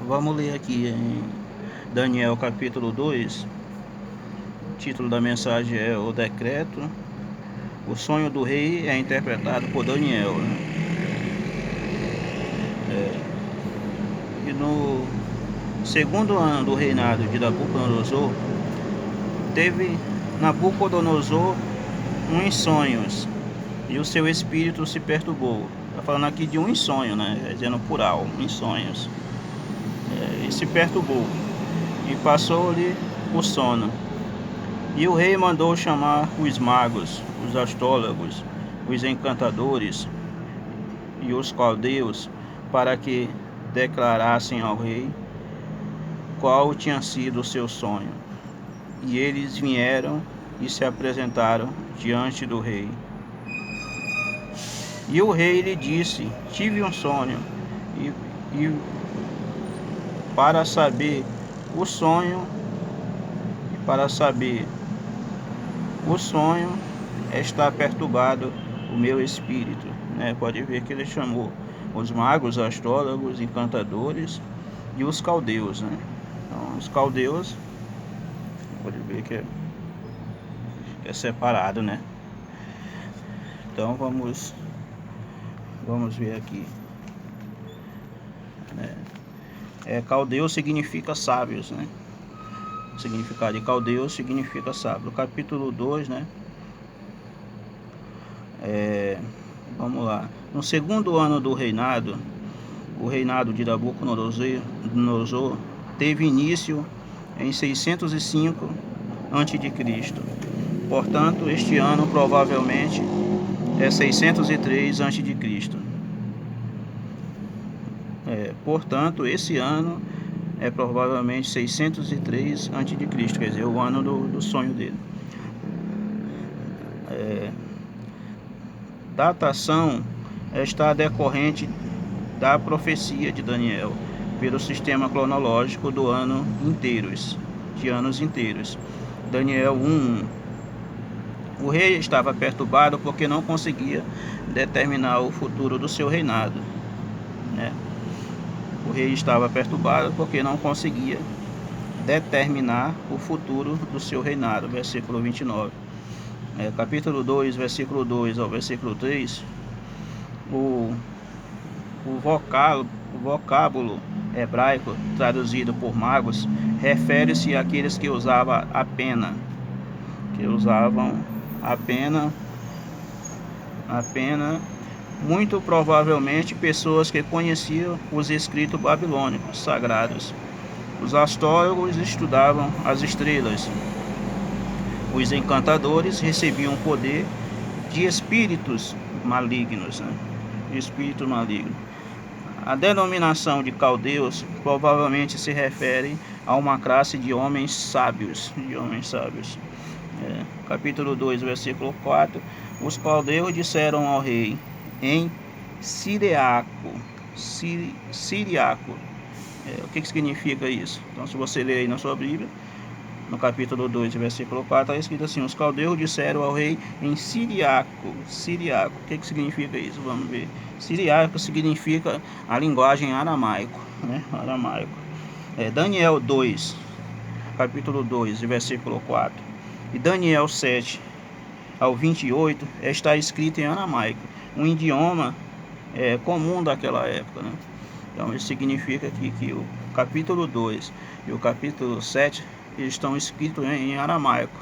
Vamos ler aqui em Daniel capítulo 2. O título da mensagem é O Decreto. O sonho do rei é interpretado por Daniel, né? E no segundo ano do reinado de Nabucodonosor, teve Nabucodonosor uns sonhos, e o seu espírito se perturbou. Está falando aqui de um sonho, né? Dizendo plural, uns sonhos. E se perturbou, e passou-lhe o sono. E o rei mandou chamar os magos, os astrólogos, os encantadores e os caldeus, para que declarassem ao rei qual tinha sido o seu sonho. E eles vieram e se apresentaram diante do rei. E o rei lhe disse: tive um sonho, e para saber o sonho, está perturbado o meu espírito, né? Pode ver que ele chamou os magos, astrólogos, encantadores e os caldeus, né? Então, os caldeus, pode ver que é separado, né? Então vamos ver aqui, né? Caldeu significa sábios, né? O significado de caldeu significa sábio. O capítulo 2, né? Vamos lá. No segundo ano do reinado, o reinado de Nabucodonosor teve início em 605 a.C. Portanto, este ano provavelmente é 603 a.C. Portanto, esse ano é provavelmente 603 a.C., quer dizer, o ano do sonho dele. Datação está decorrente da profecia de Daniel, pelo sistema cronológico do ano de anos inteiros. Daniel 1:1. O rei estava perturbado porque não conseguia determinar o futuro do seu reinado, né? O rei estava perturbado porque não conseguia determinar o futuro do seu reinado, versículo 29. Capítulo 2, versículo 2 ao versículo 3, o vocábulo hebraico traduzido por magos refere-se àqueles que usavam a pena, muito provavelmente pessoas que conheciam os escritos babilônicos sagrados. Os astrólogos estudavam as estrelas. Os encantadores recebiam o poder de espíritos malignos, né? Espírito maligno. A denominação de caldeus provavelmente se refere a uma classe de homens sábios. Capítulo 2, versículo 4. Os caldeus disseram ao rei em siriaco. O que significa isso? Então, se você ler aí na sua Bíblia, no capítulo 2, versículo 4, está escrito assim: os caldeus disseram ao rei em siriaco. O que significa isso? Vamos ver. Siriaco significa a linguagem aramaico, né? Daniel 2, capítulo 2, versículo 4, e Daniel 7 ao 28 está escrito em aramaico, um idioma comum daquela época, né? Então isso significa que o capítulo 2 e o capítulo 7 estão escritos em aramaico,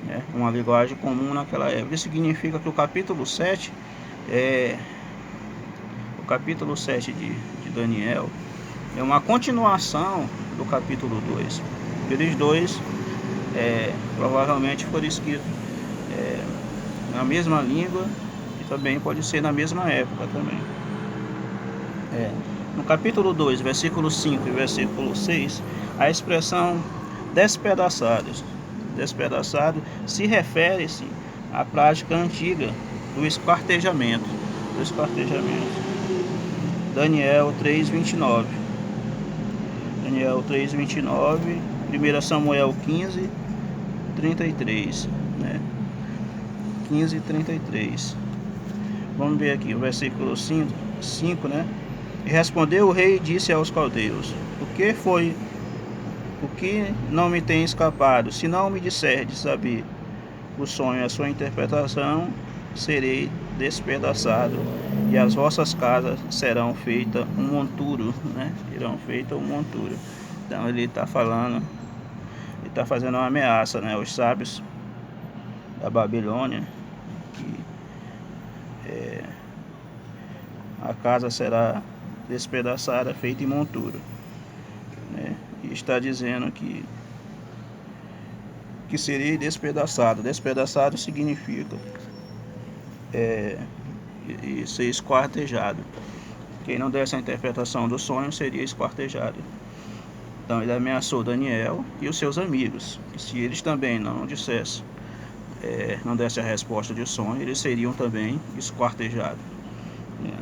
né? Uma linguagem comum naquela época. Isso significa que o capítulo 7 de Daniel é uma continuação do capítulo 2. Eles dois provavelmente foram escritos na mesma língua, e também pode ser na mesma época também. No capítulo 2, versículo 5 e versículo 6, a expressão despedaçado se refere-se à prática antiga do esquartejamento. Daniel 3:29, 1 Samuel 15:33, né? 15:33. Vamos ver aqui o versículo 5, né? E respondeu o rei e disse aos caldeus: o que não me tem escapado? Se não me disserdes saber o sonho e a sua interpretação, serei despedaçado, e as vossas casas serão feitas um monturo, né? Serão feitas um monturo. Então ele está falando, ele está fazendo uma ameaça, né, aos sábios da Babilônia, que a casa será despedaçada, feita em monturo, né? E está dizendo que seria despedaçado. Despedaçado significa e ser esquartejado. Quem não desse a interpretação do sonho seria esquartejado. Então ele ameaçou Daniel e os seus amigos, que se eles também não dissessem, não dessem a resposta de sonho, eles seriam também esquartejados, né?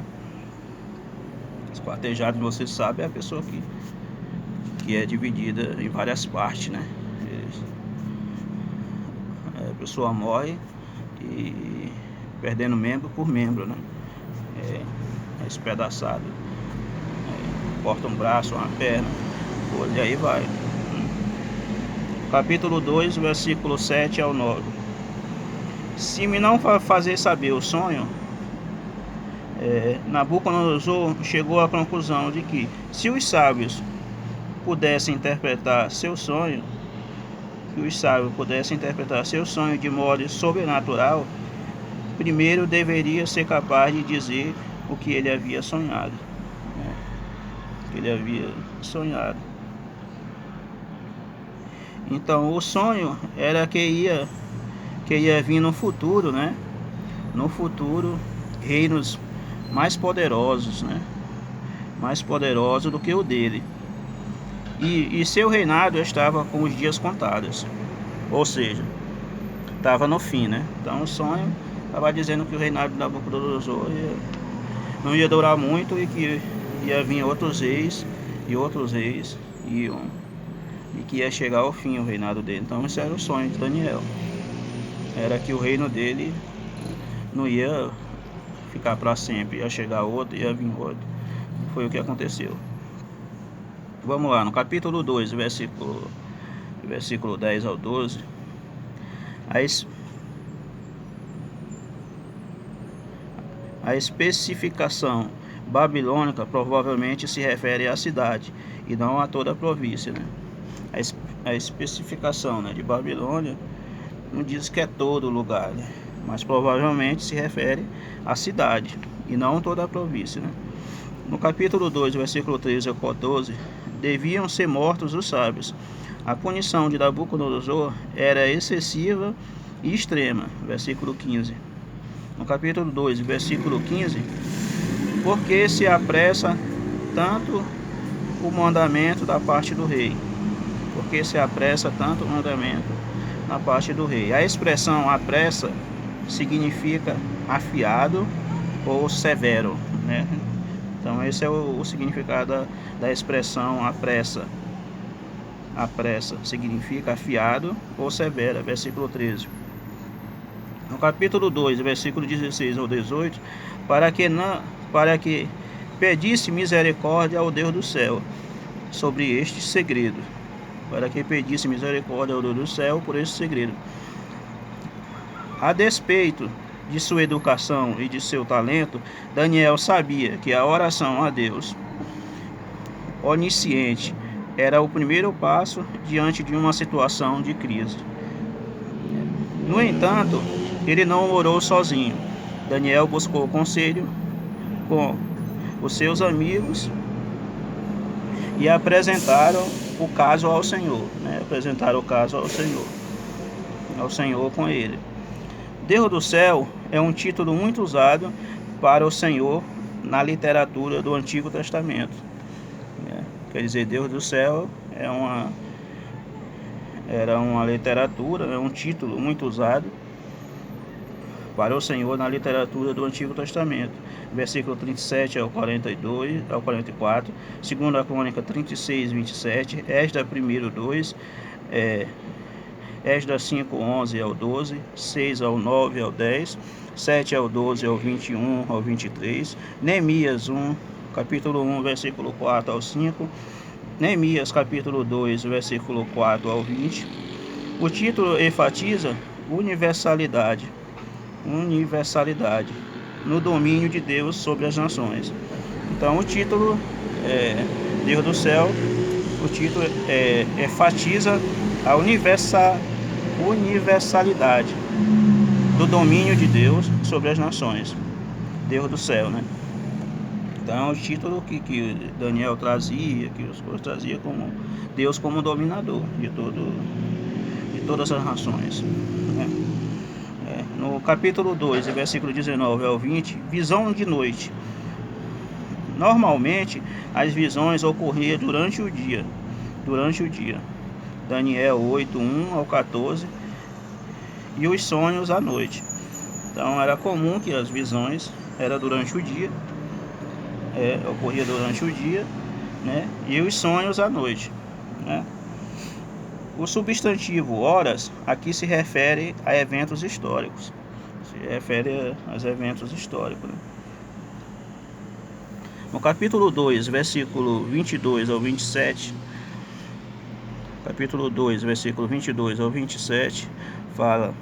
Esquartejado, você sabe, é a pessoa que é dividida em várias partes, né? A pessoa morre e perdendo membro por membro, né? É espedaçado, corta um braço, uma perna, e aí vai. Capítulo 2, versículo 7 ao 9. Se me não fazer saber o sonho, Nabucodonosor chegou à conclusão de que, se os sábios pudessem interpretar seu sonho, de modo sobrenatural, primeiro deveria ser capaz de dizer o que ele havia sonhado, né? Então o sonho era que ia vir no futuro, né? No futuro, reinos mais poderosos, né? Mais poderosos do que o dele. E seu reinado estava com os dias contados. Ou seja, estava no fim, né? Então o sonho estava dizendo que o reinado de Nabucodonosor não ia durar muito e que ia vir outros reis e que ia chegar ao fim o reinado dele. Então esse era o sonho de Daniel. Era que o reino dele não ia ficar para sempre, ia chegar outro, ia vir outro. Foi o que aconteceu. Vamos lá, no capítulo 2, versículo 10 ao 12. A especificação babilônica provavelmente se refere à cidade e não a toda a província, né? A especificação, né, de Babilônia não diz que é todo lugar, né? Mas provavelmente se refere à cidade e não toda a província, né? No capítulo 2, versículo 13 ao 14, deviam ser mortos os sábios. A punição de Nabucodonosor era excessiva e extrema. Versículo 15. No capítulo 2, versículo 15, porque se apressa tanto o mandamento da parte do rei. Porque se apressa tanto o mandamento na parte do rei. A expressão apressa significa afiado ou severo, né? Então esse é o significado da expressão apressa. Apressa significa afiado ou severa. Versículo 13. No capítulo 2, versículo 16 ao 18, para que pedisse misericórdia ao Deus do céu sobre este segredo. Para que pedisse misericórdia ao Deus do céu por este segredo. A despeito de sua educação e de seu talento, Daniel sabia que a oração a Deus onisciente era o primeiro passo diante de uma situação de crise. No entanto, ele não orou sozinho. Daniel buscou conselho com os seus amigos e apresentaram o caso ao Senhor, né? Apresentaram o caso ao Senhor com ele. Deus do céu é um título muito usado para o Senhor na literatura do Antigo Testamento. Quer dizer, Deus do céu era uma literatura, é um título muito usado para o Senhor na literatura do Antigo Testamento. Versículo 37 ao 42, ao 44, 2 Crônica 36, 27, Esdras 1:2, Esdras 5, 11 ao 12, 6 ao 9 ao 10, 7 ao 12 ao 21 ao 23, Neemias 1, capítulo 1, versículo 4 ao 5. Neemias, capítulo 2, versículo 4 ao 20. O título enfatiza universalidade no domínio de Deus sobre as nações. Então o título é Deus do céu, o título enfatiza a universalidade do domínio de Deus sobre as nações. Deus do céu, né? Então o título que Daniel trazia, que os povos traziam como Deus como dominador de todas as nações, né? No capítulo 2, versículo 19 ao 20, visão de noite. Normalmente as visões ocorriam durante o dia. Daniel 8, 1 ao 14, e os sonhos à noite. Então era comum que as visões era durante o dia, ocorria durante o dia, né? E os sonhos à noite, né? O substantivo horas aqui se refere a eventos históricos. Né? No capítulo 2, versículo 22 ao 27, capítulo 2, versículo 22 ao 27, fala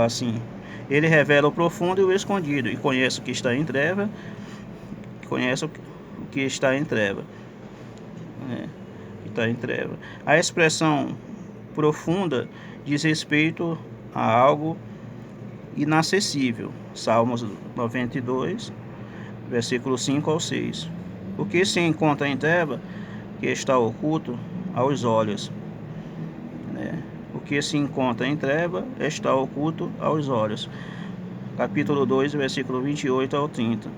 assim: ele revela o profundo e o escondido, e conhece o que está em treva, A expressão profunda diz respeito a algo inacessível. Salmos 92, versículo 5 ao 6. O que se encontra em treva, que está oculto aos olhos. O que se encontra em treva está oculto aos olhos. Capítulo 2, versículo 28 ao 30.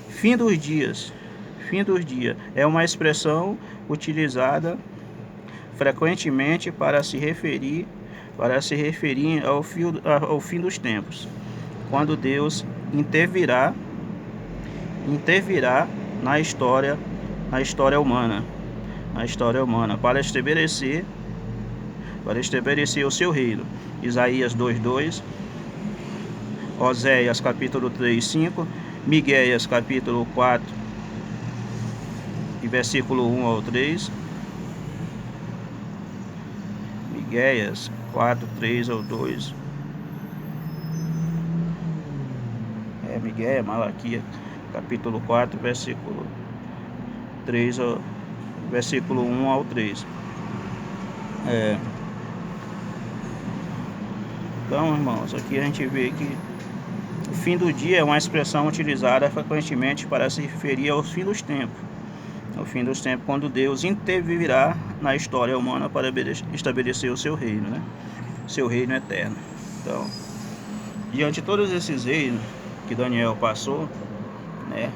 Fim dos dias é uma expressão utilizada frequentemente para se referir ao fim dos tempos, quando Deus intervirá na história humana, para estabelecer o seu reino. Isaías 2:2, Oséias capítulo 3:5, Miqueias capítulo 4 e versículo 1 ao 3, Miqueias 4, 3 ao 2, Miqueias, Malaquias capítulo 4, versículo 3 versículo 1 ao 3. Então, irmãos, aqui a gente vê que o fim do dia é uma expressão utilizada frequentemente para se referir ao fim dos tempos. Ao fim dos tempos, quando Deus intervirá na história humana para estabelecer o seu reino, né? Seu reino eterno. Então, diante de todos esses reinos que Daniel passou, né?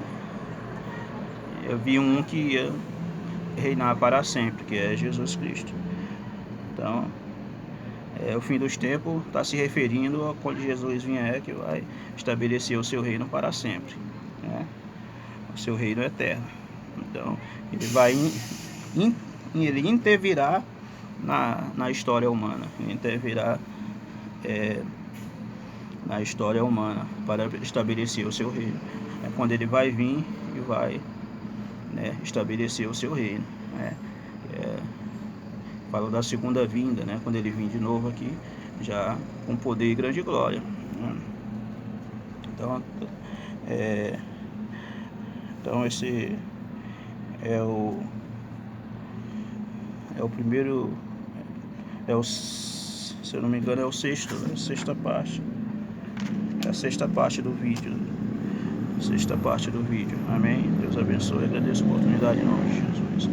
Eu vi um que ia reinar para sempre, que é Jesus Cristo. Então, o fim dos tempos está se referindo a quando Jesus vier, que vai estabelecer o seu reino para sempre, né? O seu reino eterno. Então, ele intervirá na história humana, na história humana para estabelecer o seu reino. É quando ele vai vir e vai, né, estabelecer o seu reino, né? Fala da segunda vinda, né? Quando ele vir de novo aqui, já com poder e grande glória, né? Então esse é o primeiro, se eu não me engano, é a sexta parte. É a sexta parte do vídeo. Amém? Deus abençoe. Agradeço a oportunidade em nome de Jesus.